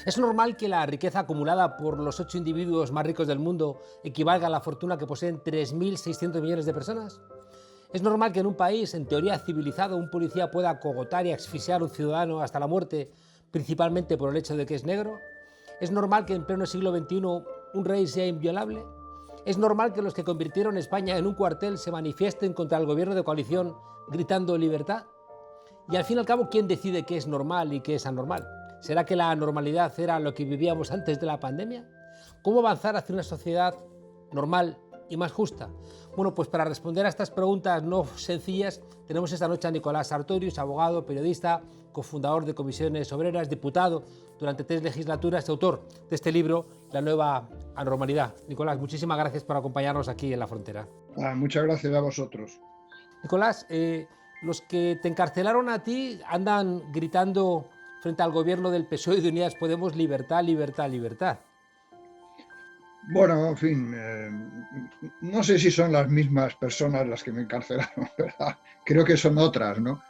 ¿Es normal que la riqueza acumulada por los 8 individuos más ricos del mundo equivalga a la fortuna que poseen 3.600 millones de personas? ¿Es normal que en un país, en teoría civilizado, un policía pueda cogotar y asfixiar a un ciudadano hasta la muerte, principalmente por el hecho de que es negro? ¿Es normal que en pleno siglo XXI un rey sea inviolable? ¿Es normal que los que convirtieron España en un cuartel se manifiesten contra el gobierno de coalición gritando libertad? Y al fin y al cabo, ¿quién decide qué es normal y qué es anormal? ¿Será que la normalidad era lo que vivíamos antes de la pandemia? ¿Cómo avanzar hacia una sociedad normal y más justa? Bueno, pues para responder a estas preguntas no sencillas, tenemos esta noche a Nicolás Sartorius, abogado, periodista, cofundador de Comisiones Obreras, diputado durante 3 legislaturas y autor de este libro, La nueva anormalidad. Nicolás, muchísimas gracias por acompañarnos aquí en La Frontera. Muchas gracias a vosotros. Nicolás, los que te encarcelaron a ti andan gritando frente al gobierno del PSOE y de Unidas Podemos, libertad, libertad, libertad. Bueno, en fin, no sé si son las mismas personas las que me encarcelaron, ¿verdad? Creo que son otras, ¿no?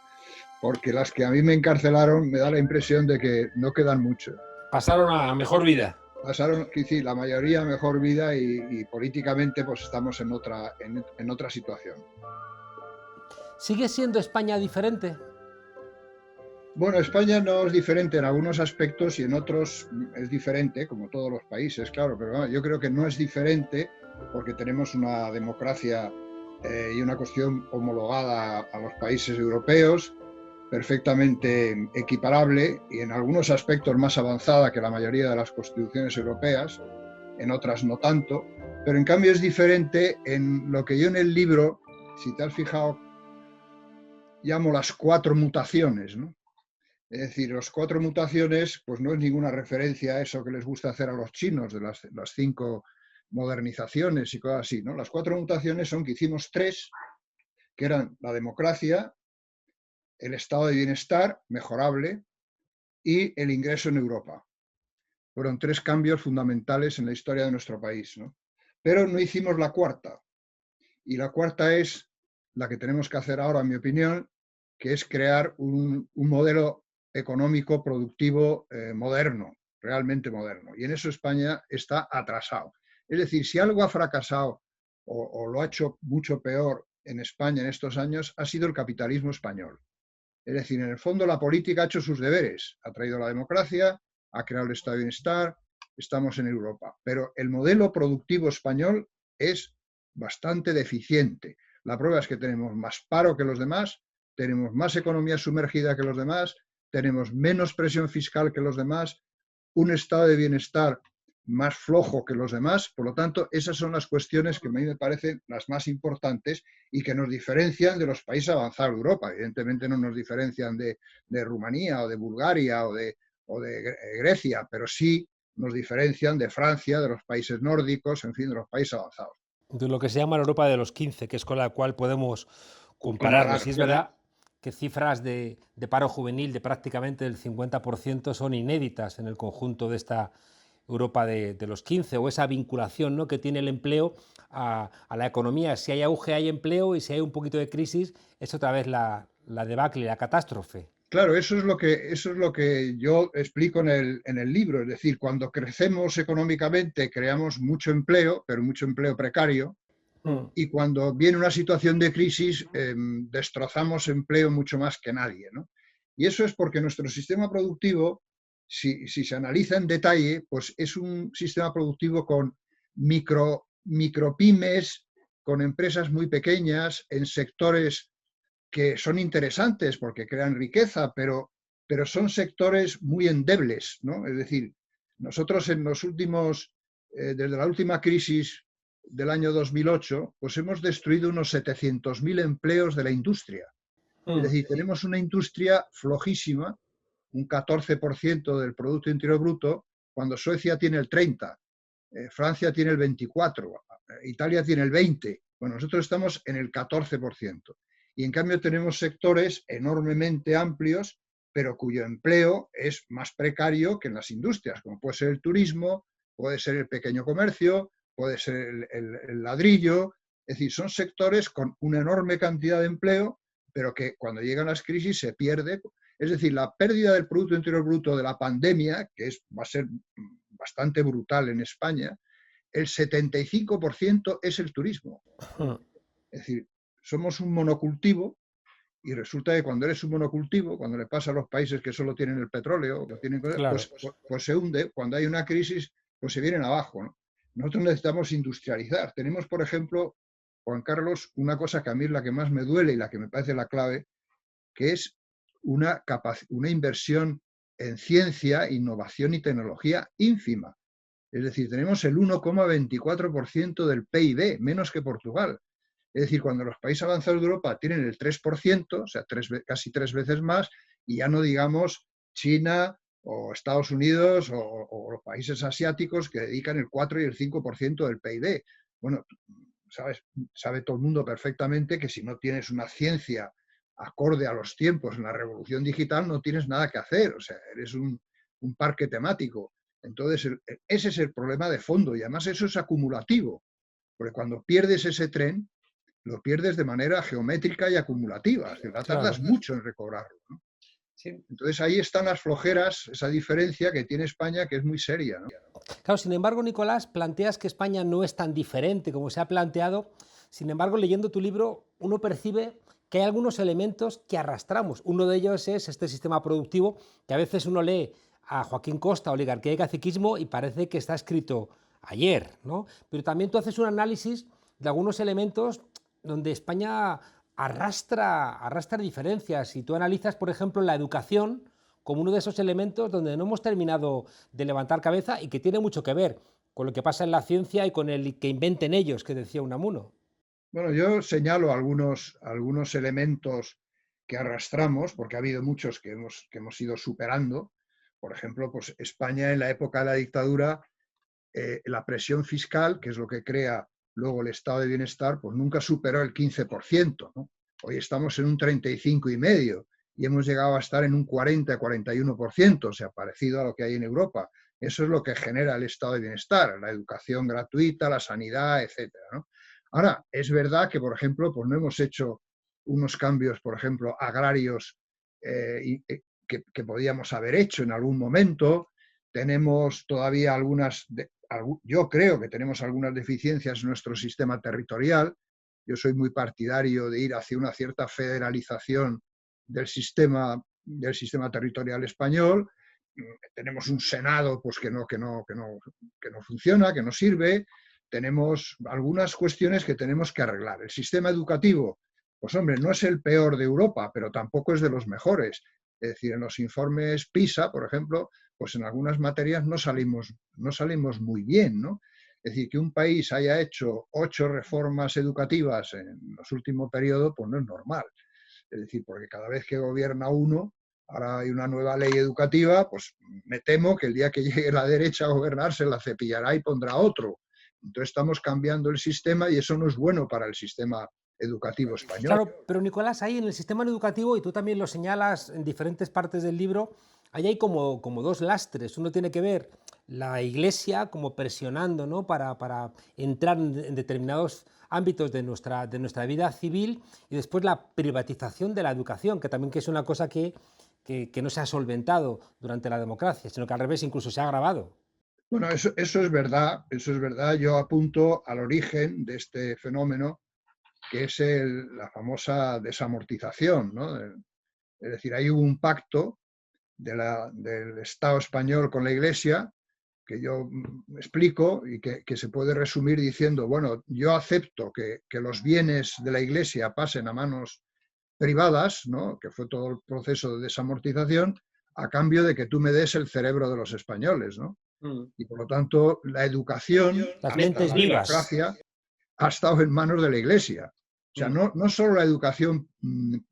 Porque las que a mí me encarcelaron me da la impresión de que no quedan mucho. Pasaron a mejor vida. Pasaron, sí, la mayoría mejor vida y políticamente pues estamos en otra situación. ¿Sigue siendo España diferente? Bueno, España no es diferente en algunos aspectos y en otros es diferente, como todos los países, claro, pero bueno, yo creo que no es diferente porque tenemos una democracia y una cuestión homologada a los países europeos, perfectamente equiparable y en algunos aspectos más avanzada que la mayoría de las constituciones europeas, en otras no tanto, pero en cambio es diferente en lo que yo en el libro, si te has fijado, llamo las 4 mutaciones, ¿no? Es decir, los 4 mutaciones, pues no es ninguna referencia a eso que les gusta hacer a los chinos, de las 5 modernizaciones y cosas así, ¿no? Las 4 mutaciones son que hicimos 3, que eran la democracia, el estado de bienestar, mejorable, y el ingreso en Europa. Fueron 3 cambios fundamentales en la historia de nuestro país, ¿no? Pero no hicimos la cuarta, y la cuarta es la que tenemos que hacer ahora, en mi opinión, que es crear un modelo económico productivo moderno, realmente moderno. Y en eso España está atrasado. Es decir, si algo ha fracasado o lo ha hecho mucho peor en España en estos años, ha sido el capitalismo español. Es decir, en el fondo la política ha hecho sus deberes, ha traído la democracia, ha creado el estado de bienestar, estamos en Europa. Pero el modelo productivo español es bastante deficiente. La prueba es que tenemos más paro que los demás, tenemos más economía sumergida que los demás, tenemos menos presión fiscal que los demás, un estado de bienestar más flojo que los demás. Por lo tanto, esas son las cuestiones que a mí me parecen las más importantes y que nos diferencian de los países avanzados de Europa. Evidentemente no nos diferencian de Rumanía o de Bulgaria o de Grecia, pero sí nos diferencian de Francia, de los países nórdicos, en fin, de los países avanzados. De lo que se llama la Europa de los 15, que es con la cual podemos compararnos. Comparar. Y es verdad que cifras de paro juvenil de prácticamente el 50% son inéditas en el conjunto de esta Europa de los 15, o esa vinculación, ¿no?, que tiene el empleo a la economía. Si hay auge, hay empleo, y si hay un poquito de crisis, es otra vez la debacle, la catástrofe. Claro, eso es lo que yo explico en el libro. Es decir, cuando crecemos económicamente creamos mucho empleo, pero mucho empleo precario, y cuando viene una situación de crisis destrozamos empleo mucho más que nadie, ¿no? Y eso es porque nuestro sistema productivo, si se analiza en detalle, pues es un sistema productivo con micropymes, con empresas muy pequeñas, en sectores que son interesantes porque crean riqueza, pero son sectores muy endebles, ¿no? Es decir, nosotros en los últimos, desde la última crisis del año 2008, pues hemos destruido unos 700.000 empleos de la industria. Es decir, tenemos una industria flojísima, un 14% del Producto Interior Bruto, cuando Suecia tiene el 30%, Francia tiene el 24%, Italia tiene el 20%. Bueno, nosotros estamos en el 14%. Y en cambio tenemos sectores enormemente amplios, pero cuyo empleo es más precario que en las industrias, como puede ser el turismo, puede ser el pequeño comercio, puede ser el ladrillo. Es decir, son sectores con una enorme cantidad de empleo, pero que cuando llegan las crisis se pierde. Es decir, la pérdida del Producto Interior Bruto de la pandemia, que va a ser bastante brutal en España, el 75% es el turismo. Es decir, somos un monocultivo y resulta que cuando eres un monocultivo, cuando le pasa a los países que solo tienen el petróleo, que tienen, Claro. pues se hunde. Cuando hay una crisis, pues se vienen abajo, ¿no? Nosotros necesitamos industrializar. Tenemos, por ejemplo, Juan Carlos, una cosa que a mí es la que más me duele y la que me parece la clave, que es una inversión en ciencia, innovación y tecnología ínfima. Es decir, tenemos el 1,24% del PIB, menos que Portugal. Es decir, cuando los países avanzados de Europa tienen el 3%, o sea, casi 3 veces más, y ya no digamos China o Estados Unidos o los países asiáticos que dedican el 4 y el 5% del PIB. Bueno, sabe todo el mundo perfectamente que si no tienes una ciencia acorde a los tiempos en la revolución digital, no tienes nada que hacer. O sea, eres un parque temático. Entonces, ese es el problema de fondo y además eso es acumulativo, porque cuando pierdes ese tren, lo pierdes de manera geométrica y acumulativa, es decir, tardas mucho en recobrarlo, ¿no? Sí. Entonces ahí están las flojeras, esa diferencia que tiene España, que es muy seria, ¿no? Claro, sin embargo, Nicolás, planteas que España no es tan diferente como se ha planteado. Sin embargo, leyendo tu libro, uno percibe que hay algunos elementos que arrastramos. Uno de ellos es este sistema productivo, que a veces uno lee a Joaquín Costa, Oligarquía y Caciquismo, y parece que está escrito ayer, ¿no? Pero también tú haces un análisis de algunos elementos donde España arrastra diferencias. Y tú analizas, por ejemplo, la educación como uno de esos elementos donde no hemos terminado de levantar cabeza y que tiene mucho que ver con lo que pasa en la ciencia y con el que inventen ellos, que decía Unamuno. Bueno, yo señalo algunos elementos que arrastramos, porque ha habido muchos que hemos ido superando. Por ejemplo, pues España en la época de la dictadura, la presión fiscal, que es lo que crea luego el estado de bienestar, pues nunca superó el 15%, ¿no? Hoy estamos en un 35,5% y hemos llegado a estar en un 40-41%, o sea, parecido a lo que hay en Europa. Eso es lo que genera el estado de bienestar, la educación gratuita, la sanidad, etcétera, ¿no? Ahora, es verdad que, por ejemplo, pues no hemos hecho unos cambios, por ejemplo, agrarios que podíamos haber hecho en algún momento. Tenemos todavía yo creo que tenemos algunas deficiencias en nuestro sistema territorial. Yo soy muy partidario de ir hacia una cierta federalización del sistema territorial español. Tenemos un Senado pues, que no funciona, que no sirve. Tenemos algunas cuestiones que tenemos que arreglar. El sistema educativo, pues hombre, no es el peor de Europa, pero tampoco es de los mejores. Es decir, en los informes PISA, por ejemplo, pues en algunas materias no salimos muy bien, ¿no? Es decir, que un país haya hecho 8 reformas educativas en los últimos periodos, pues no es normal. Es decir, porque cada vez que gobierna uno, ahora hay una nueva ley educativa, pues me temo que el día que llegue la derecha a gobernar se la cepillará y pondrá otro. Entonces estamos cambiando el sistema y eso no es bueno para el sistema educativo español. Claro, pero Nicolás, ahí en el sistema educativo, y tú también lo señalas en diferentes partes del libro, ahí hay como dos lastres. Uno tiene que ver la Iglesia como presionando, ¿no?, para entrar en determinados ámbitos de nuestra vida civil, y después la privatización de la educación, que también que es una cosa que no se ha solventado durante la democracia, sino que al revés incluso se ha agravado. Bueno, eso es verdad, eso es verdad. Yo apunto al origen de este fenómeno, que es la famosa desamortización, ¿no? Es decir, hay un pacto del Estado español con la Iglesia que yo explico y que se puede resumir diciendo, bueno, yo acepto que los bienes de la Iglesia pasen a manos privadas, ¿no?, que fue todo el proceso de desamortización, a cambio de que tú me des el cerebro de los españoles, ¿no? Y por lo tanto, la educación, Las mentes la vivas. democracia, ha estado en manos de la Iglesia. O sea, no solo la educación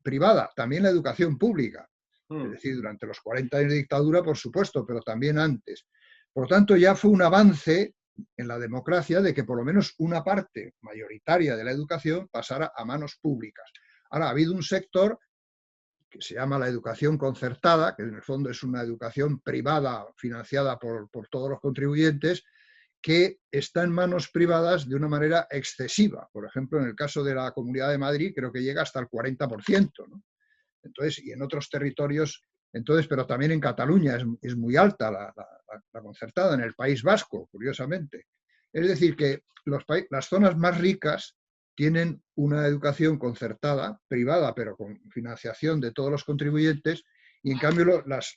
privada, también la educación pública. Es decir, durante los 40 años de dictadura, por supuesto, pero también antes. Por lo tanto, ya fue un avance en la democracia de que por lo menos una parte mayoritaria de la educación pasara a manos públicas. Ahora, ha habido un sector que se llama la educación concertada, que en el fondo es una educación privada financiada por todos los contribuyentes, que está en manos privadas de una manera excesiva. Por ejemplo, en el caso de la Comunidad de Madrid, creo que llega hasta el 40%, ¿no? Entonces, y en otros territorios Entonces, pero también en Cataluña es muy alta la concertada, en el País Vasco, curiosamente. Es decir, que las zonas más ricas tienen una educación concertada, privada, pero con financiación de todos los contribuyentes, y en cambio las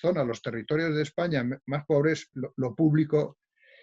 zonas, los territorios de España más pobres, lo público.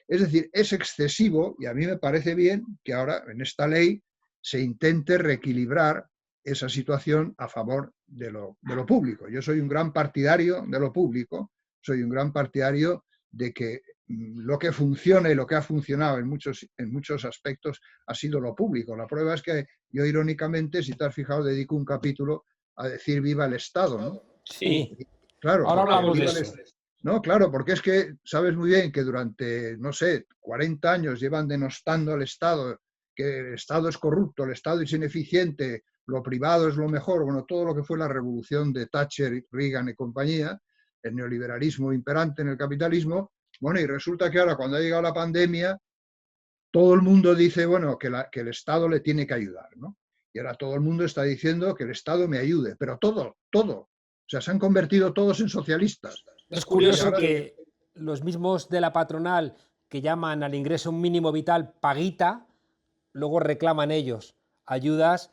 Es decir, es excesivo, y a mí me parece bien que ahora en esta ley se intente reequilibrar esa situación a favor de lo público. Yo soy un gran partidario de lo público, soy un gran partidario de que lo que funciona y lo que ha funcionado en muchos aspectos ha sido lo público. La prueba es que yo, irónicamente, si te has fijado, dedico un capítulo a decir viva el Estado, ¿no? Sí, claro, ahora hablamos de eso. No, claro, porque es que sabes muy bien que durante, no sé, 40 años llevan denostando al Estado, que el Estado es corrupto, el Estado es ineficiente, lo privado es lo mejor, bueno, todo lo que fue la revolución de Thatcher, Reagan y compañía, el neoliberalismo imperante en el capitalismo. Bueno, y resulta que ahora, cuando ha llegado la pandemia, todo el mundo dice, bueno, que el Estado le tiene que ayudar, ¿no? Y ahora todo el mundo está diciendo que el Estado me ayude, pero todo. O sea, se han convertido todos en socialistas. Es curioso que los mismos de la patronal que llaman al ingreso mínimo vital paguita, luego reclaman ellos ayudas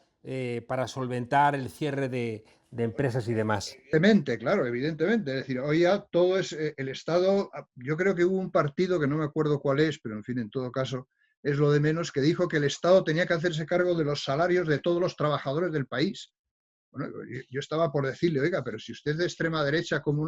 para solventar el cierre de empresas y demás. Evidentemente, claro, evidentemente. Es decir, hoy ya todo es el Estado. Yo creo que hubo un partido, que no me acuerdo cuál es, pero en fin, en todo caso, es lo de menos, que dijo que el Estado tenía que hacerse cargo de los salarios de todos los trabajadores del país. Bueno, yo estaba por decirle, oiga, pero si usted es de extrema derecha, ¿cómo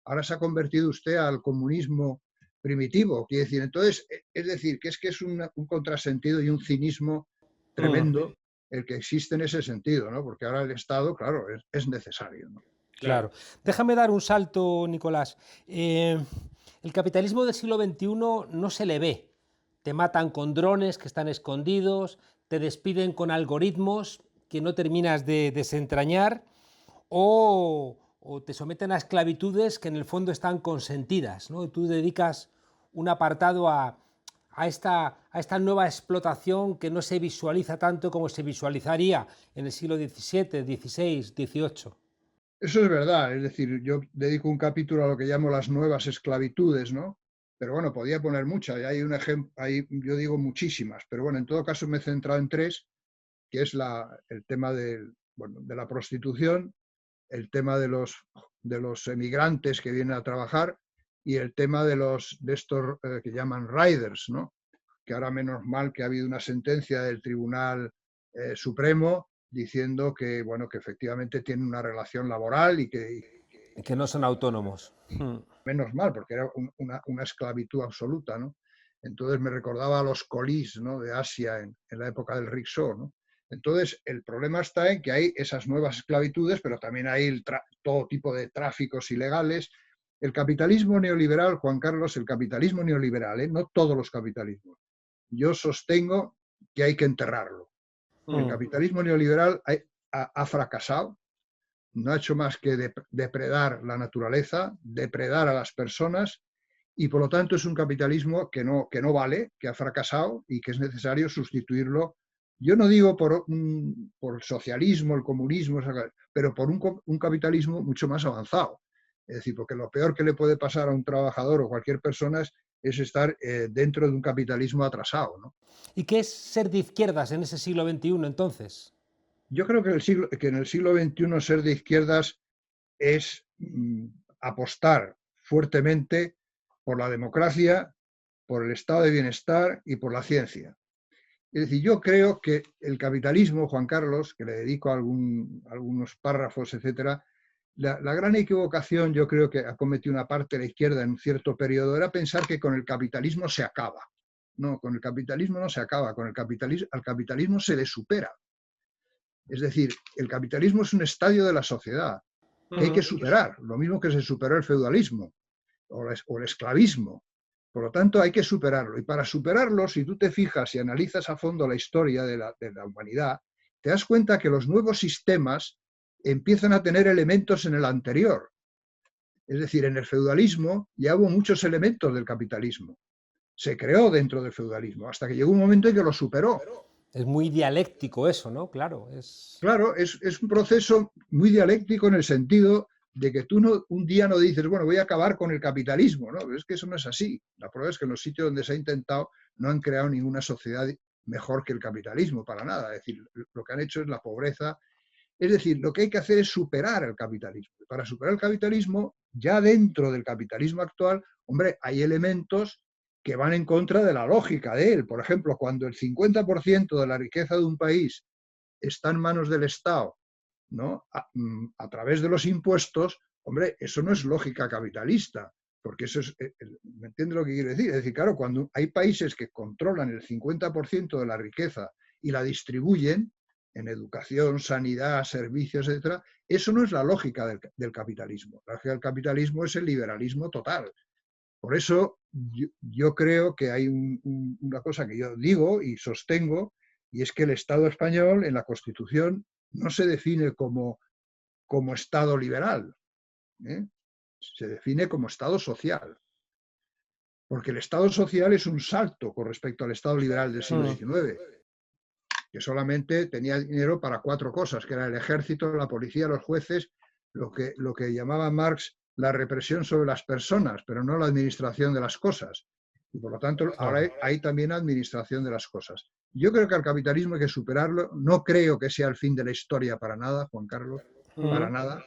ahora se ha convertido usted al comunismo primitivo? Quiere decir, entonces, es decir, que es un contrasentido y un cinismo tremendo el que existe en ese sentido, ¿no? Porque ahora el Estado, claro, es necesario, ¿no? Claro. Déjame dar un salto, Nicolás. El capitalismo del siglo XXI no se le ve. Te matan con drones que están escondidos, te despiden con algoritmos que no terminas de desentrañar o te someten a esclavitudes que en el fondo están consentidas, ¿no? Tú dedicas un apartado a esta nueva explotación que no se visualiza tanto como se visualizaría en el siglo XVII, XVI, XVIII. Eso es verdad, es decir, yo dedico un capítulo a lo que llamo las nuevas esclavitudes, ¿no? Pero bueno, podía poner muchas, y hay un ejemplo, yo digo muchísimas, pero bueno, en todo caso me he centrado en tres, que es el tema de la prostitución, el tema de los emigrantes que vienen a trabajar y el tema de estos que llaman riders, ¿no? Que ahora, menos mal que ha habido una sentencia del Tribunal Supremo diciendo que, bueno, que efectivamente tienen una relación laboral y que no son autónomos. Menos mal, porque era una esclavitud absoluta, ¿no? Entonces me recordaba a los colís, ¿no?, de Asia en la época del rickshaw, ¿no? Entonces, el problema está en que hay esas nuevas esclavitudes, pero también hay todo tipo de tráficos ilegales. El capitalismo neoliberal, Juan Carlos, el capitalismo neoliberal, no todos los capitalismos, yo sostengo que hay que enterrarlo. El capitalismo neoliberal ha fracasado, no ha hecho más que depredar la naturaleza, depredar a las personas, y por lo tanto es un capitalismo que no vale, que ha fracasado y que es necesario sustituirlo. Yo no digo por el socialismo, el comunismo, pero por un capitalismo mucho más avanzado. Es decir, porque lo peor que le puede pasar a un trabajador o cualquier persona es estar dentro de un capitalismo atrasado, ¿no? ¿Y qué es ser de izquierdas en ese siglo XXI entonces? Yo creo que en el siglo XXI ser de izquierdas es apostar fuertemente por la democracia, por el estado de bienestar y por la ciencia. Es decir, yo creo que el capitalismo, Juan Carlos, que le dedico algunos párrafos, etcétera, la gran equivocación, yo creo que ha cometido una parte de la izquierda en un cierto periodo, era pensar que con el capitalismo se acaba. No, con el capitalismo no se acaba, al capitalismo se le supera. Es decir, el capitalismo es un estadio de la sociedad que hay que superar, lo mismo que se superó el feudalismo o el esclavismo. Por lo tanto, hay que superarlo. Y para superarlo, si tú te fijas y analizas a fondo la historia de la humanidad, te das cuenta que los nuevos sistemas empiezan a tener elementos en el anterior. Es decir, en el feudalismo ya hubo muchos elementos del capitalismo. Se creó dentro del feudalismo, hasta que llegó un momento en que lo superó. Es muy dialéctico eso, ¿no? Claro, Claro, es un proceso muy dialéctico en el sentido de que tú no, un día no dices, bueno, voy a acabar con el capitalismo, ¿no? Pero es que eso no es así. La prueba es que en los sitios donde se ha intentado no han creado ninguna sociedad mejor que el capitalismo, para nada. Es decir, lo que han hecho es la pobreza. Es decir, lo que hay que hacer es superar el capitalismo. Para superar el capitalismo, ya dentro del capitalismo actual, hombre, hay elementos que van en contra de la lógica de él. Por ejemplo, cuando el 50% de la riqueza de un país está en manos del Estado, ¿no? A través de los impuestos, hombre, eso no es lógica capitalista, porque eso es, ¿me entiende lo que quiero decir? Es decir, claro, cuando hay países que controlan el 50% de la riqueza y la distribuyen en educación, sanidad, servicios, etcétera, eso no es la lógica del capitalismo. La lógica del capitalismo es el liberalismo total. Por eso yo creo que hay una cosa que yo digo y sostengo, y es que el Estado español en la Constitución no se define como Estado liberal, ¿eh? Se define como Estado social. Porque el Estado social es un salto con respecto al Estado liberal del siglo XIX, que solamente tenía dinero para 4 cosas, que era el ejército, la policía, los jueces, lo que llamaba Marx la represión sobre las personas, pero no la administración de las cosas. Y por lo tanto, ahora hay también administración de las cosas. Yo creo que al capitalismo hay que superarlo. No creo que sea el fin de la historia para nada, Juan Carlos, para nada.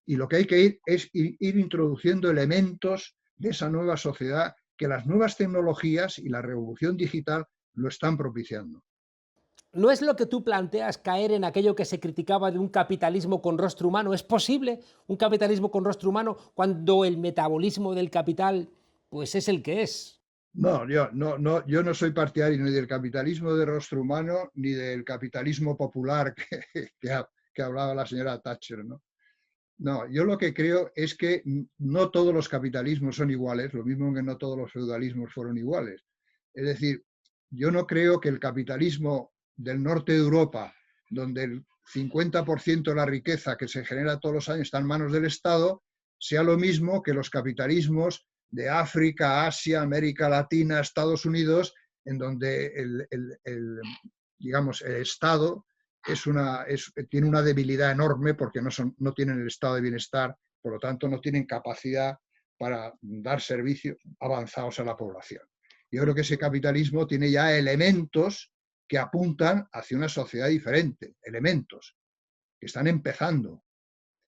Y lo que hay que es ir introduciendo elementos de esa nueva sociedad que las nuevas tecnologías y la revolución digital lo están propiciando. ¿No es lo que tú planteas caer en aquello que se criticaba de un capitalismo con rostro humano? ¿Es posible un capitalismo con rostro humano cuando el metabolismo del capital pues es el que es? No, yo no soy partidario ni del capitalismo de rostro humano ni del capitalismo popular que hablaba la señora Thatcher, ¿no? No, yo lo que creo es que no todos los capitalismos son iguales, lo mismo que no todos los feudalismos fueron iguales. Es decir, yo no creo que el capitalismo del norte de Europa, donde el 50% de la riqueza que se genera todos los años está en manos del Estado, sea lo mismo que los capitalismos de África, Asia, América Latina, Estados Unidos, en donde digamos, el Estado tiene una debilidad enorme porque no tienen el estado de bienestar, por lo tanto no tienen capacidad para dar servicios avanzados a la población. Yo creo que ese capitalismo tiene ya elementos que apuntan hacia una sociedad diferente, elementos que están empezando.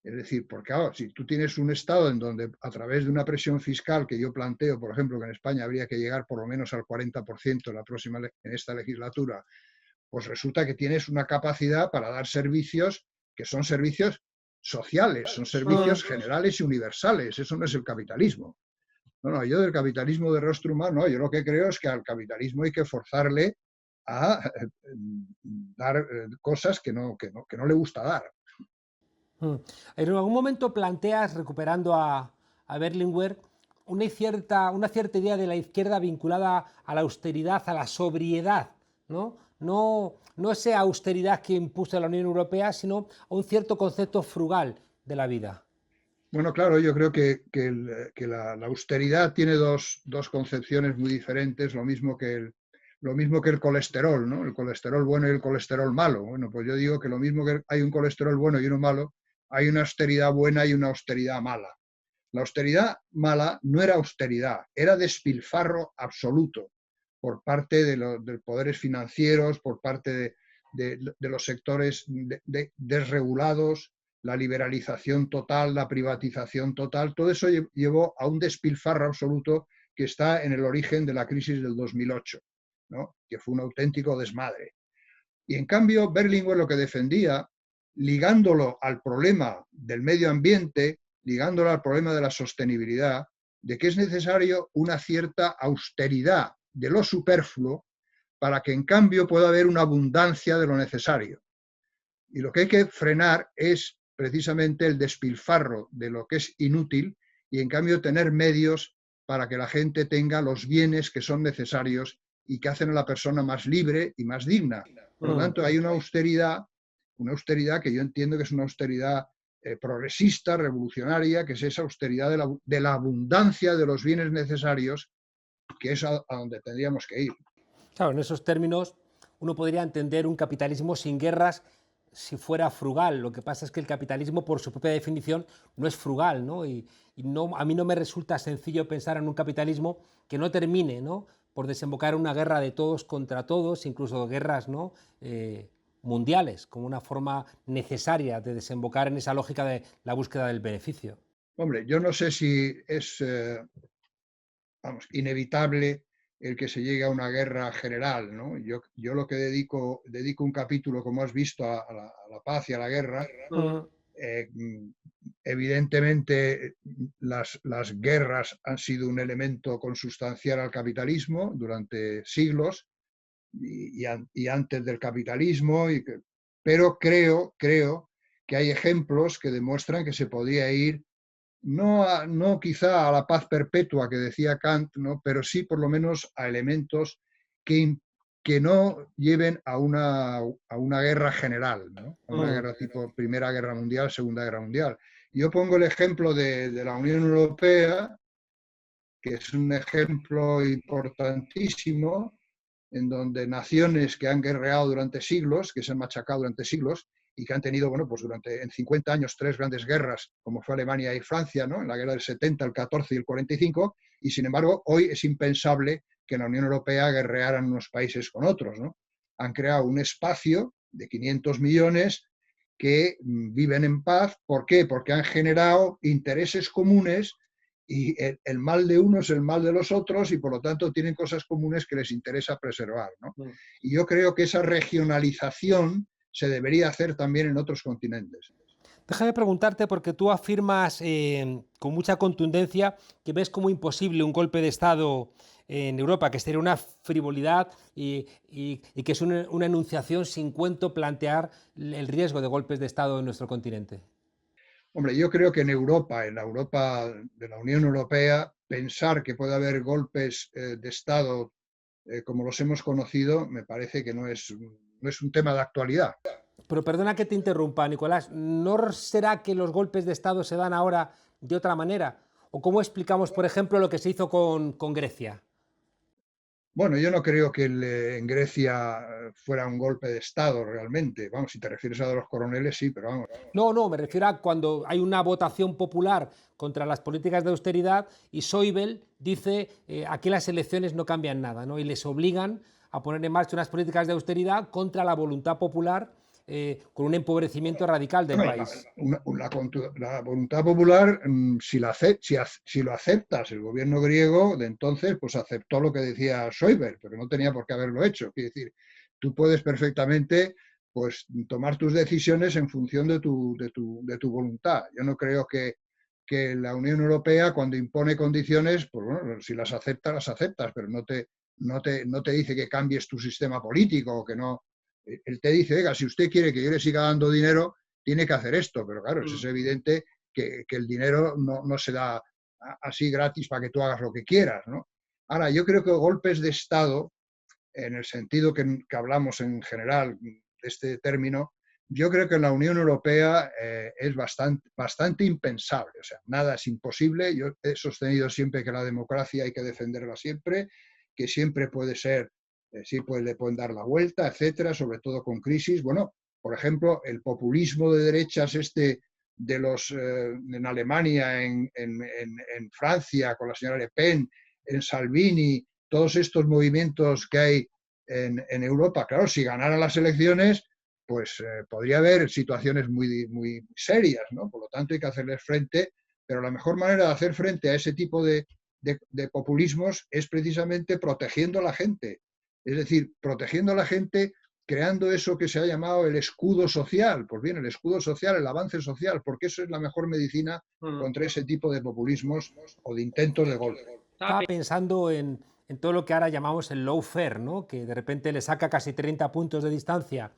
Es decir, porque ahora, si tú tienes un Estado en donde a través de una presión fiscal que yo planteo, por ejemplo, que en España habría que llegar por lo menos al 40% en esta legislatura, pues resulta que tienes una capacidad para dar servicios que son servicios sociales, son servicios generales y universales. Eso no es el capitalismo. No, yo del capitalismo de rostro humano, no, yo lo que creo es que al capitalismo hay que forzarle a dar cosas que no le gusta dar. En algún momento planteas, recuperando a Berlinguer, una cierta idea de la izquierda vinculada a la austeridad, a la sobriedad, ¿no? No esa austeridad que impuso la Unión Europea, sino a un cierto concepto frugal de la vida. Bueno, claro, yo creo que la austeridad tiene dos concepciones muy diferentes, lo mismo que el colesterol, ¿no? El colesterol bueno y el colesterol malo. Bueno, pues yo digo que lo mismo que hay un colesterol bueno y uno malo, hay una austeridad buena y una austeridad mala. La austeridad mala no era austeridad, era despilfarro absoluto por parte de los poderes financieros, por parte de los sectores desregulados, la liberalización total, la privatización total, todo eso llevó a un despilfarro absoluto que está en el origen de la crisis del 2008, ¿no? Que fue un auténtico desmadre. Y en cambio, Berlinguer lo que defendía, ligándolo al problema del medio ambiente, ligándolo al problema de la sostenibilidad, de que es necesario una cierta austeridad de lo superfluo para que en cambio pueda haber una abundancia de lo necesario. Y lo que hay que frenar es precisamente el despilfarro de lo que es inútil y en cambio tener medios para que la gente tenga los bienes que son necesarios y que hacen a la persona más libre y más digna. Por lo tanto, hay una austeridad que yo entiendo que es una austeridad progresista, revolucionaria, que es esa austeridad de la abundancia de los bienes necesarios, que es a donde tendríamos que ir. Claro, en esos términos uno podría entender un capitalismo sin guerras, si fuera frugal. Lo que pasa es que el capitalismo, por su propia definición, no es frugal, ¿no? Y no, a mí no me resulta sencillo pensar en un capitalismo que no termine, ¿no?, por desembocar en una guerra de todos contra todos, incluso guerras, ¿no?, mundiales, como una forma necesaria de desembocar en esa lógica de la búsqueda del beneficio. Hombre, yo no sé si es vamos, inevitable el que se llegue a una guerra general, ¿no? Yo lo que dedico un capítulo, como has visto, a la paz y a la guerra. Mm. eh, Evidentemente, las guerras han sido un elemento consustancial al capitalismo durante siglos y antes del capitalismo, pero creo que hay ejemplos que demuestran que se podía ir no quizá a la paz perpetua que decía Kant, ¿no?, pero sí por lo menos a elementos que, que no lleven a una guerra general, ¿no?, a una Mm. guerra tipo Primera Guerra Mundial, Segunda Guerra Mundial. Yo pongo el ejemplo de la Unión Europea, que es un ejemplo importantísimo, en donde naciones que han guerreado durante siglos, que se han machacado durante siglos y que han tenido, bueno, pues en 50 años 3 grandes guerras, como fue Alemania y Francia, ¿no?, en la guerra del 70, el 14 y el 45, y sin embargo hoy es impensable que en la Unión Europea guerrearan unos países con otros, ¿no? Han creado un espacio de 500 millones que viven en paz. ¿Por qué? Porque han generado intereses comunes y el mal de uno es el mal de los otros y por lo tanto tienen cosas comunes que les interesa preservar, ¿no? Mm. Y yo creo que esa regionalización se debería hacer también en otros continentes. Déjame preguntarte, porque tú afirmas con mucha contundencia que ves como imposible un golpe de Estado en Europa, que sería una frivolidad y que es una enunciación sin cuento plantear el riesgo de golpes de Estado en nuestro continente. Hombre, yo creo que en la Europa de la Unión Europea, pensar que puede haber golpes de Estado como los hemos conocido, me parece que no es un tema de actualidad. Pero perdona que te interrumpa, Nicolás, ¿no será que los golpes de Estado se dan ahora de otra manera? ¿O cómo explicamos, por ejemplo, lo que se hizo con Grecia? Bueno, yo no creo que en Grecia fuera un golpe de Estado realmente. Vamos, si te refieres a los coroneles, sí, pero vamos. No, no, me refiero a cuando hay una votación popular contra las políticas de austeridad y Schäuble dice aquí las elecciones no cambian nada, ¿no? Y les obligan a poner en marcha unas políticas de austeridad contra la voluntad popular, con un empobrecimiento radical del Bueno, país. la voluntad popular, si lo aceptas, el gobierno griego de entonces, pues aceptó lo que decía Schäuble, pero no tenía por qué haberlo hecho. Quiere decir, tú puedes perfectamente, pues, tomar tus decisiones en función de tu voluntad. Yo no creo que la Unión Europea, cuando impone condiciones, pues bueno, si las aceptas, pero no te dice que cambies tu sistema político o que no. Él te dice, oiga, si usted quiere que yo le siga dando dinero, tiene que hacer esto, pero claro, es evidente que el dinero no se da así gratis para que tú hagas lo que quieras, ¿no? Ahora, yo creo que golpes de Estado, en el sentido que hablamos en general de este término, yo creo que en la Unión Europea es bastante impensable. O sea, nada es imposible. Yo he sostenido siempre que la democracia hay que defenderla siempre, que siempre puede ser, sí le pueden dar la vuelta, etcétera, sobre todo con crisis. Bueno, por ejemplo, el populismo de derechas en Alemania, en Francia, con la señora Le Pen, en Salvini, todos estos movimientos que hay en Europa, claro, si ganaran las elecciones, pues podría haber situaciones muy serias, ¿no? Por lo tanto, hay que hacerles frente, pero la mejor manera de hacer frente a ese tipo de populismos es precisamente protegiendo a la gente. Es decir, protegiendo a la gente, creando eso que se ha llamado el escudo social. Pues bien, el escudo social, el avance social, porque eso es la mejor medicina contra ese tipo de populismos o de intentos de golpe. Estaba pensando en todo lo que ahora llamamos el lawfare, ¿no?, que de repente le saca casi 30 puntos de distancia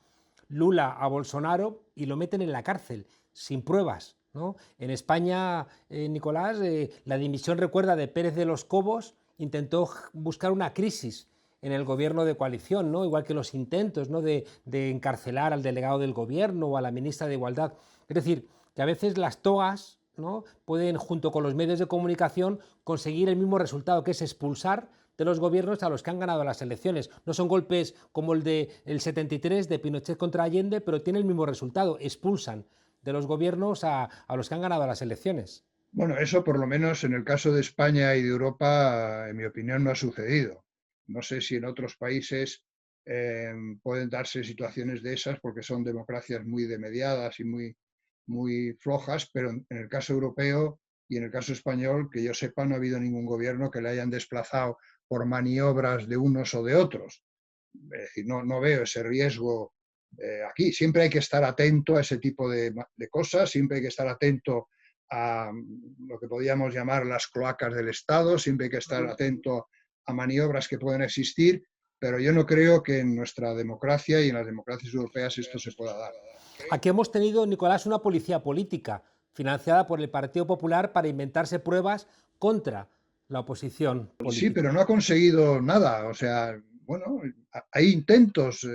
Lula a Bolsonaro y lo meten en la cárcel, sin pruebas, ¿no? En España, Nicolás, la dimisión, recuerda, de Pérez de los Cobos intentó buscar una crisis en el gobierno de coalición, ¿no?, igual que los intentos, ¿no?, de encarcelar al delegado del gobierno o a la ministra de Igualdad. Es decir, que a veces las togas, ¿no?, pueden, junto con los medios de comunicación, conseguir el mismo resultado, que es expulsar de los gobiernos a los que han ganado las elecciones. No son golpes como el del 73 de Pinochet contra Allende, pero tiene el mismo resultado, expulsan de los gobiernos a los que han ganado las elecciones. Bueno, eso por lo menos en el caso de España y de Europa, en mi opinión, no ha sucedido. No sé si en otros países pueden darse situaciones de esas porque son democracias muy demediadas y muy flojas, pero en el caso europeo y en el caso español, que yo sepa, no ha habido ningún gobierno que le hayan desplazado por maniobras de unos o de otros. Es decir, no veo ese riesgo aquí. Siempre hay que estar atento a ese tipo de cosas, siempre hay que estar atento a lo que podríamos llamar las cloacas del Estado, siempre hay que estar atento a maniobras que pueden existir, pero yo no creo que en nuestra democracia y en las democracias europeas esto se pueda dar. Aquí hemos tenido, Nicolás, una policía política financiada por el Partido Popular para inventarse pruebas contra la oposición Sí, política. pero no ha conseguido nada. O sea, bueno, hay intentos,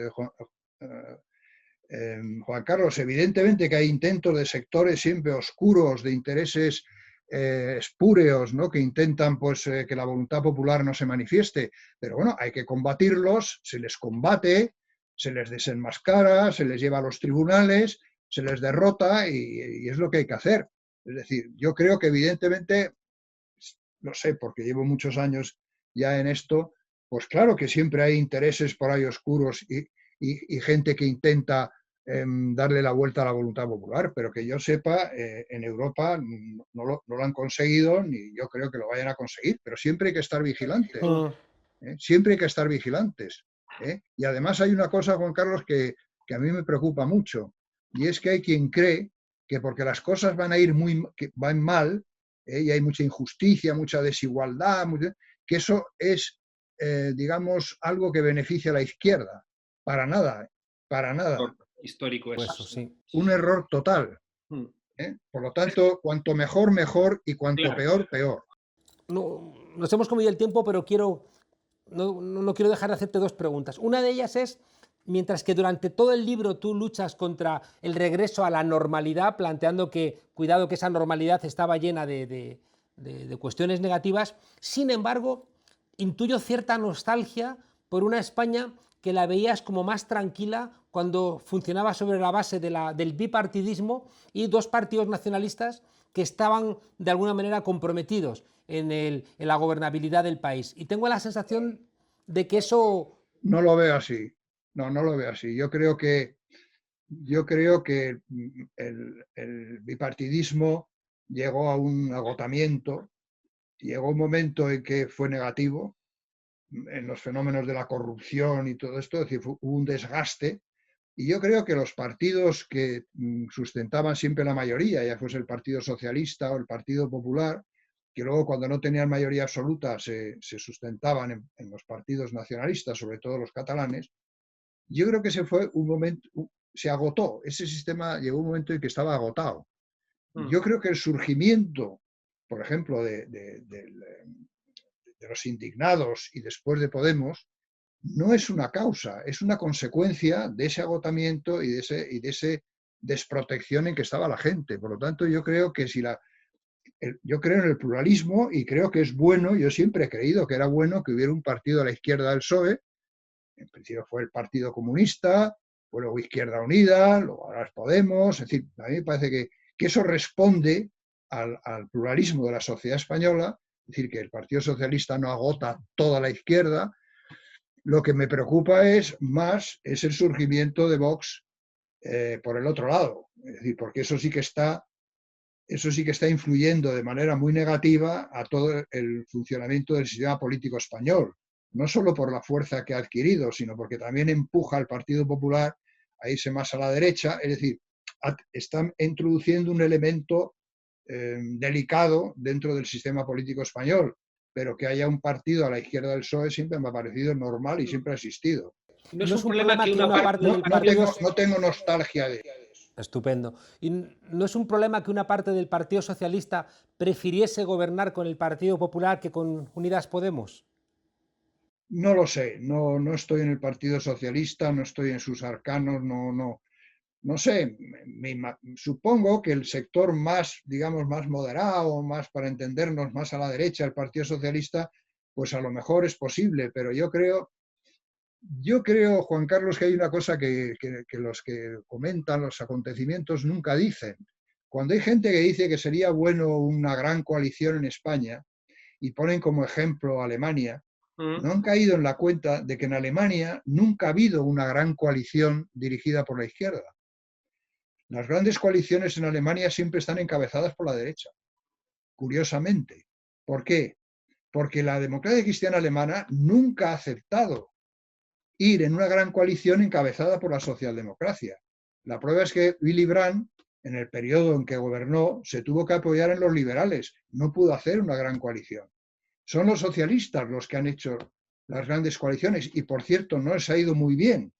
Juan Carlos, evidentemente que hay intentos de sectores siempre oscuros, de intereses espúreos, ¿no? Que intentan pues, que la voluntad popular no se manifieste. Pero bueno, hay que combatirlos, se les combate, se les desenmascara, se les lleva a los tribunales, se les derrota y es lo que hay que hacer. Es decir, yo creo que evidentemente, no sé, porque llevo muchos años ya en esto, pues claro que siempre hay intereses por ahí oscuros y gente que intenta darle la vuelta a la voluntad popular, pero que yo sepa, en Europa no lo han conseguido, ni yo creo que lo vayan a conseguir, pero siempre hay que estar vigilantes, siempre hay que estar vigilantes. Y además hay una cosa, Juan Carlos, que a mí me preocupa mucho, y es que hay quien cree que porque las cosas van a ir que van mal, y hay mucha injusticia, mucha desigualdad, que eso es, digamos, algo que beneficia a la izquierda. Para nada, para nada. Histórico Pues eso. eso sí. Un error total. Por lo tanto, cuanto mejor, mejor, y cuanto Claro. peor, peor. No, nos hemos comido el tiempo, pero no quiero dejar de hacerte dos preguntas. Una de ellas es, mientras que durante todo el libro tú luchas contra el regreso a la normalidad, planteando que, cuidado, que esa normalidad estaba llena de cuestiones negativas, sin embargo, intuyo cierta nostalgia por una España que la veías como más tranquila cuando funcionaba sobre la base del bipartidismo y dos partidos nacionalistas que estaban de alguna manera comprometidos en la gobernabilidad del país. Y tengo la sensación de que eso... No lo veo así. No lo veo así. Yo creo que el bipartidismo llegó a un agotamiento, llegó un momento en que fue negativo en los fenómenos de la corrupción y todo esto, es decir, hubo un desgaste. Y yo creo que los partidos que sustentaban siempre la mayoría, ya fuese el Partido Socialista o el Partido Popular, que luego cuando no tenían mayoría absoluta se sustentaban en los partidos nacionalistas, sobre todo los catalanes, yo creo que ese fue un momento, se agotó, ese sistema llegó un momento en que estaba agotado. Yo creo que el surgimiento, por ejemplo, de los indignados y después de Podemos, no es una causa, es una consecuencia de ese agotamiento y de ese desprotección en que estaba la gente. Por lo tanto, yo creo que yo creo en el pluralismo y creo que es bueno, yo siempre he creído que era bueno que hubiera un partido a la izquierda del PSOE, en principio fue el Partido Comunista, fue luego Izquierda Unida, luego ahora es Podemos, es decir, a mí me parece que eso responde al pluralismo de la sociedad española, es decir, que el Partido Socialista no agota toda la izquierda. Lo que me preocupa es el surgimiento de Vox por el otro lado, es decir, porque eso sí que está influyendo de manera muy negativa a todo el funcionamiento del sistema político español, no solo por la fuerza que ha adquirido, sino porque también empuja al Partido Popular a irse más a la derecha, es decir, están introduciendo un elemento delicado dentro del sistema político español, pero que haya un partido a la izquierda del PSOE siempre me ha parecido normal y siempre ha existido. No es un problema que una parte del partido... No tengo nostalgia de eso. Estupendo. ¿Y no es un problema que una parte del Partido Socialista prefiriese gobernar con el Partido Popular que con Unidas Podemos? No lo sé, no estoy en el Partido Socialista, no estoy en sus arcanos, no sé, supongo que el sector más, digamos, más moderado, más para entendernos, más a la derecha, el Partido Socialista, pues a lo mejor es posible, pero yo creo, Juan Carlos, que hay una cosa que los que comentan los acontecimientos nunca dicen. Cuando hay gente que dice que sería bueno una gran coalición en España y ponen como ejemplo a Alemania, no han caído en la cuenta de que en Alemania nunca ha habido una gran coalición dirigida por la izquierda. Las grandes coaliciones en Alemania siempre están encabezadas por la derecha, curiosamente. ¿Por qué? Porque la democracia cristiana alemana nunca ha aceptado ir en una gran coalición encabezada por la socialdemocracia. La prueba es que Willy Brandt, en el periodo en que gobernó, se tuvo que apoyar en los liberales, no pudo hacer una gran coalición. Son los socialistas los que han hecho las grandes coaliciones y, por cierto, no les ha ido muy bien.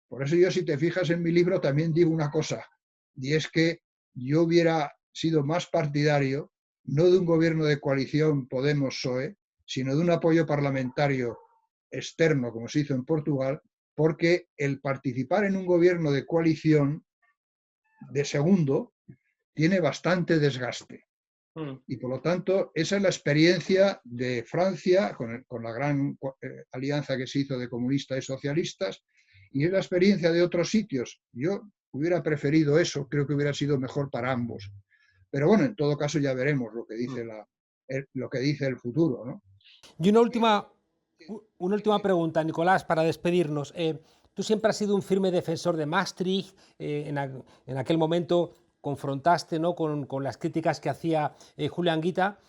Por eso yo, si te fijas en mi libro, también digo una cosa, y es que yo hubiera sido más partidario no de un gobierno de coalición Podemos-PSOE, sino de un apoyo parlamentario externo, como se hizo en Portugal, porque el participar en un gobierno de coalición de segundo tiene bastante desgaste. Y por lo tanto, esa es la experiencia de Francia con la gran alianza que se hizo de comunistas y socialistas, y es la experiencia de otros sitios. Yo hubiera preferido eso, creo que hubiera sido mejor para ambos. Pero bueno, en todo caso ya veremos lo que dice el futuro, ¿no? Y una última pregunta, Nicolás, para despedirnos. Tú siempre has sido un firme defensor de Maastricht. En aquel momento confrontaste, ¿no?, con las críticas que hacía Julián Guita.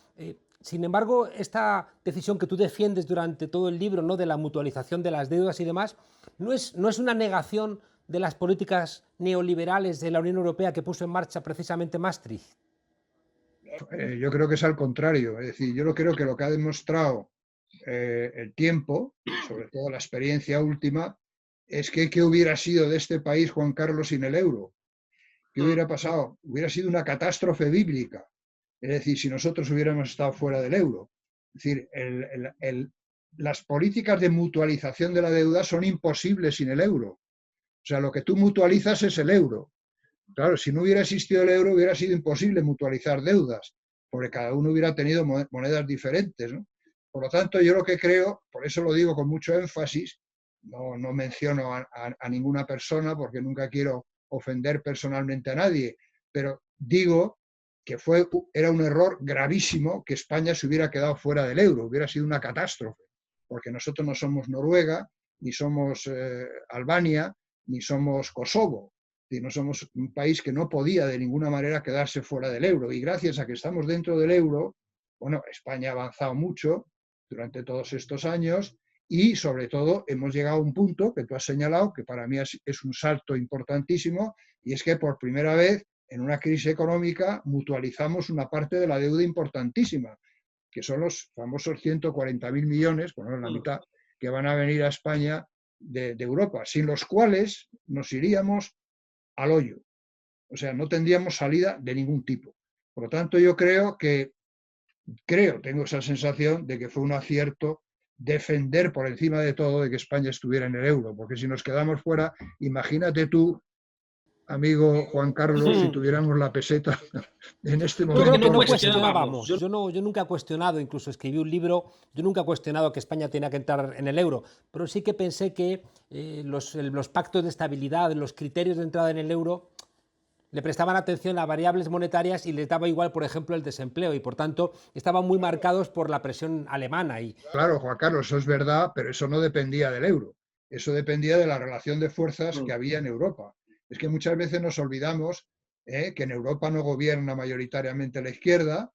Sin embargo, esta decisión que tú defiendes durante todo el libro, ¿no?, de la mutualización de las deudas y demás, no es una negación de las políticas neoliberales de la Unión Europea que puso en marcha precisamente Maastricht. Yo creo que es al contrario. Es decir, yo creo que lo que ha demostrado el tiempo, sobre todo la experiencia última, es que ¿qué hubiera sido de este país, Juan Carlos, sin el euro? ¿Qué hubiera pasado? Hubiera sido una catástrofe bíblica. Es decir, si nosotros hubiéramos estado fuera del euro. Es decir, las políticas de mutualización de la deuda son imposibles sin el euro. O sea, lo que tú mutualizas es el euro. Claro, si no hubiera existido el euro, hubiera sido imposible mutualizar deudas, porque cada uno hubiera tenido monedas diferentes, ¿no? Por lo tanto, yo lo que creo, por eso lo digo con mucho énfasis, no menciono a ninguna persona porque nunca quiero ofender personalmente a nadie, pero digo que era un error gravísimo que España se hubiera quedado fuera del euro, hubiera sido una catástrofe, porque nosotros no somos Noruega, ni somos Albania, ni somos Kosovo. No somos un país que no podía de ninguna manera quedarse fuera del euro. Y gracias a que estamos dentro del euro, bueno, España ha avanzado mucho durante todos estos años y sobre todo hemos llegado a un punto que tú has señalado, que para mí es un salto importantísimo, y es que por primera vez en una crisis económica mutualizamos una parte de la deuda importantísima, que son los famosos 140.000 millones, bueno, la mitad, que van a venir a España de Europa, sin los cuales nos iríamos al hoyo. O sea, no tendríamos salida de ningún tipo. Por lo tanto, yo tengo esa sensación de que fue un acierto defender por encima de todo de que España estuviera en el euro, porque si nos quedamos fuera, imagínate tú, amigo Juan Carlos, si tuviéramos la peseta en este momento. Yo creo que no cuestionábamos. Yo nunca he cuestionado, incluso escribí un libro, yo nunca he cuestionado que España tenía que entrar en el euro, pero sí que pensé que los pactos de estabilidad, los criterios de entrada en el euro, le prestaban atención a variables monetarias y les daba igual, por ejemplo, el desempleo, y por tanto estaban muy marcados por la presión alemana. Claro, Juan Carlos, eso es verdad, pero eso no dependía del euro. Eso dependía de la relación de fuerzas que había en Europa. Es que muchas veces nos olvidamos que en Europa no gobierna mayoritariamente la izquierda,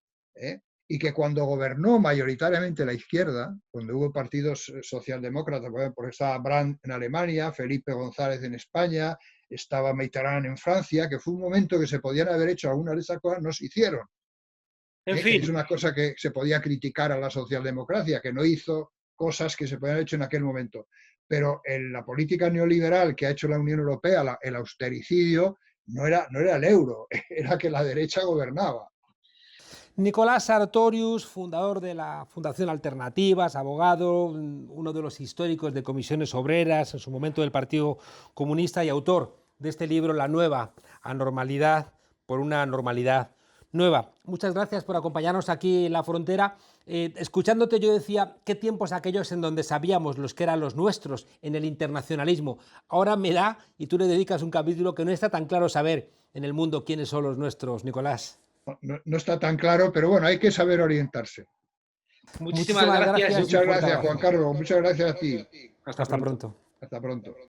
y que cuando gobernó mayoritariamente la izquierda, cuando hubo partidos socialdemócratas, porque estaba Brandt en Alemania, Felipe González en España, estaba Mitterrand en Francia, que fue un momento que se podían haber hecho algunas de esas cosas, no se hicieron. En fin. Es una cosa que se podía criticar a la socialdemocracia, que no hizo cosas que se podían haber hecho en aquel momento. Pero en la política neoliberal que ha hecho la Unión Europea, el austericidio, no era el euro, era que la derecha gobernaba. Nicolás Sartorius, fundador de la Fundación Alternativas, abogado, uno de los históricos de Comisiones Obreras, en su momento del Partido Comunista, y autor de este libro, La nueva anormalidad por una normalidad nueva. Muchas gracias por acompañarnos aquí en la frontera. Escuchándote yo decía, qué tiempos aquellos en donde sabíamos los que eran los nuestros en el internacionalismo. Ahora me da, y tú le dedicas un capítulo, que no está tan claro saber en el mundo quiénes son los nuestros, Nicolás. No está tan claro, pero bueno, hay que saber orientarse. Muchísimas gracias. Muchas gracias, Juan Carlos. Muchas gracias a ti. Hasta pronto. Hasta pronto.